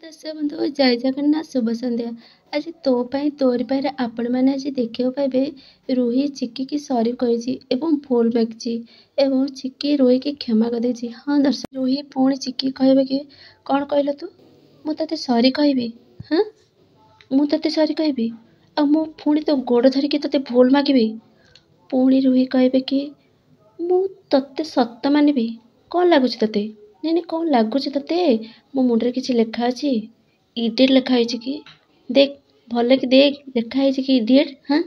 ଦର୍ଶକ ବନ୍ଧୁ ଜୟ ଜଗନ୍ନାଥ ଶୁଭ ସନ୍ଧ୍ୟା। ଆଜି ତୋ ପାଇଁ ତୋରି ପାଇଁ ଆପଣମାନେ ଆଜି ଦେଖିବାକୁ ପାଇବେ ରୁହି ଚିକିକି ସରି କହିଛି ଏବଂ ଭୁଲ ମାଗିଛି ଏବଂ ଚିକି ରୁହିକି କ୍ଷମା କରିଦେଇଛି। ହଁ ଦର୍ଶକ, ରୁହି ପୁଣି ଚିକି କହିବେ କି କ'ଣ କହିଲ ତୁ? ମୁଁ ତତେ ସରି କହିବି? ହଁ, ମୁଁ ତତେ ସରି କହିବି ଆଉ ମୁଁ ପୁଣି ତୋ ଗୋଡ଼ ଧରିକି ତତେ ଭୁଲ ମାଗିବି? ପୁଣି ରୁହି କହିବେ କି ମୁଁ ତତେ ସତ ମାନିବି? କ'ଣ ଲାଗୁଛି ତତେ? ନାଇଁ କ'ଣ ଲାଗୁଛି ତତେ? ମୋ ମୁଣ୍ଡରେ କିଛି ଲେଖା ଅଛି? ଇଡିଏଟ୍ ଲେଖା ହେଇଛି କି? ଦେଖ ଭଲ କି ଦେଖ, ଲେଖା ହେଇଛି କି ଇଡିଏଟ୍? ହଁ,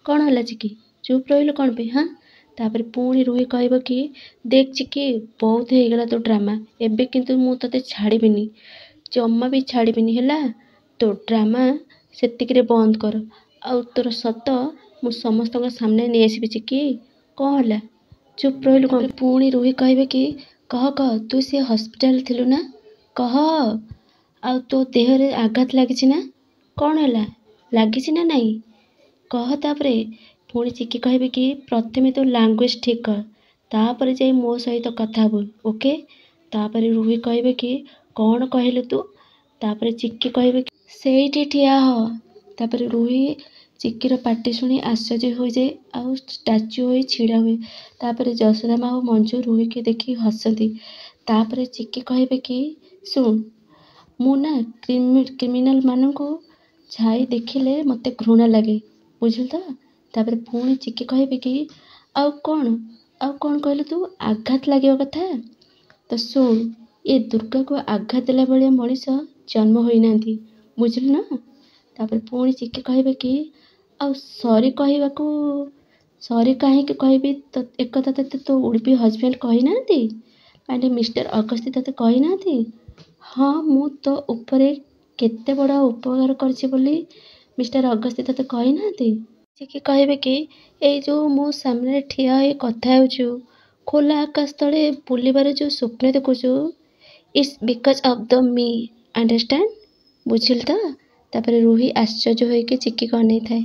କ'ଣ ହେଲା ଚିକି? ଚୁପ୍ ରହିଲୁ କ'ଣ ପାଇଁ? ହଁ, ତାପରେ ପୁଣି ରୁହି କହିବ କି ଦେଖ ଚିକି, ବହୁତ ହେଇଗଲା ତୋ ଡ୍ରାମା। ଏବେ କିନ୍ତୁ ମୁଁ ତତେ ଛାଡ଼ିବିନି, ଜମା ବି ଛାଡ଼ିବିନି ହେଲା। ତୋ ଡ୍ରାମା ସେତିକିରେ ବନ୍ଦ କର ଆଉ ତୋର ସତ ମୁଁ ସମସ୍ତଙ୍କ ସାମ୍ନାରେ ନେଇ ଆସିବି। ଚିକି କ'ଣ ହେଲା? ଚୁପ୍ ରହିଲୁ କ'ଣ? ପୁଣି ରୁହି କହିବେ କି କହ ତୁ ସେ ହସ୍ପିଟାଲରେ ଥିଲୁ ନା? କହ। ଆଉ ତୋ ଦେହରେ ଆଘାତ ଲାଗିଛି ନା? କ'ଣ ହେଲା? ଲାଗିଛି ନା ନାହିଁ? କହ। ତାପରେ ପୁଣି ଚିକି କହିବେ କି ପ୍ରଥମେ ତୋ ଲାଙ୍ଗୁଏଜ୍ ଠିକ୍ କର, ତାପରେ ଯାଇ ମୋ ସହିତ କଥା ହବୁ, ଓକେ? ତାପରେ ରୁହି କହିବେ କି କ'ଣ କହିଲୁ ତୁ? ତାପରେ ଚିକି କହିବେ କି ସେଇଠି ଠିଆ ହ। ତାପରେ ରୁହି ଚିକିର ପାଟି ଶୁଣି ଆଶ୍ଚର୍ଯ୍ୟ ହୋଇଯାଏ ଆଉ ଷ୍ଟାଚ୍ୟୁ ହୋଇ ଛିଡ଼ା ହୁଏ। ତାପରେ ଯଶୋଦା ମା ଓ ମଞ୍ଜୁ ରୁହିକି ଦେଖି ହସନ୍ତି। ତାପରେ ଚିକି କହିବେ କି ଶୁଣ, ମୁଁ ନା କ୍ରିମିନାଲ ମାନଙ୍କୁ ଛାଇ ଦେଖିଲେ ମୋତେ ଘୃଣା ଲାଗେ, ବୁଝିଲୁ ତ? ତାପରେ ପୁଣି ଚିକି କହିବେ କି ଆଉ କ'ଣ କହିଲୁ ତୁ? ଆଘାତ ଲାଗିବା କଥା? ତ ଶୁଣ, ଏ ଦୁର୍ଗାକୁ ଆଘାତ ଦେଲା ଭଳିଆ ମଣିଷ ଜନ୍ମ ହୋଇନାହାନ୍ତି, ବୁଝିଲୁ ନା? ତାପରେ ପୁଣି ଚିକି କହିବେ କି ଆଉ ସରି କାହିଁକି କହିବି? ଏକଥା ତତେ ତୋ ଉଡ୍-ବି ହଜବେଣ୍ଡ କହିନାହାନ୍ତି? ମାନେ ମିଷ୍ଟର ଅଗସ୍ତି ତତେ କହିନାହାନ୍ତି? ହଁ, ମୁଁ ତୋ ଉପରେ କେତେ ବଡ଼ ଉପକାର କରିଛି ବୋଲି ମିଷ୍ଟର ଅଗସ୍ତି ତତେ କହିନାହାନ୍ତି? ଚିକି କହିବେ କି ଏଇ ଯେଉଁ ମୋ ସାମ୍ନାରେ ଠିଆ ହୋଇ କଥା ହେଉଛୁ, ଖୋଲା ଆକାଶ ତଳେ ବୁଲିବାର ଯେଉଁ ସ୍ୱପ୍ନ ଦେଖୁଛୁ, ଇଟ୍ସ ବିକଜ ଅଫ୍ ଦ ମି, ଅଣ୍ଡରଷ୍ଟାଣ୍ଡ? ବୁଝିଲୁ ତ? ତାପରେ ରୁହି ଆଶ୍ଚର୍ଯ୍ୟ ହୋଇକି ଚିକିକୁ ଅନେଇଥାଏ।